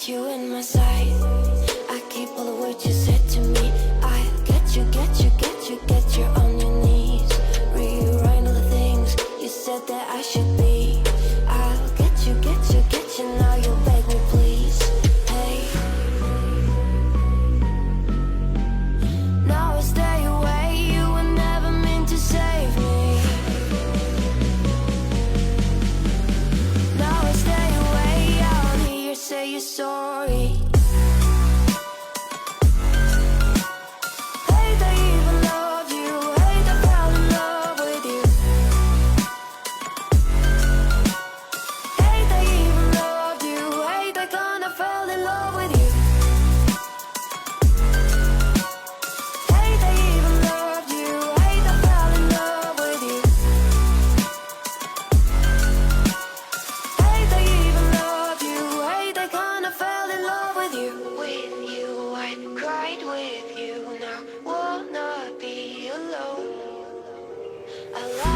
You in my sight. I keep all the words you said to me. I'll get you, get you, get you, get you on your knees. Rewrite all the things you said that I should be. I'll get you, get you, get you. Now you'll beg me, please. Hey. Now I stay away. You were never meant to save me. Now I stay away. I'll hear you say you're sorry. Hate I even loved you. Hate I fell in love with you. Hate I even loved you. Hate I kinda fell in love with you. Hate I with you now. Wanna be alone. I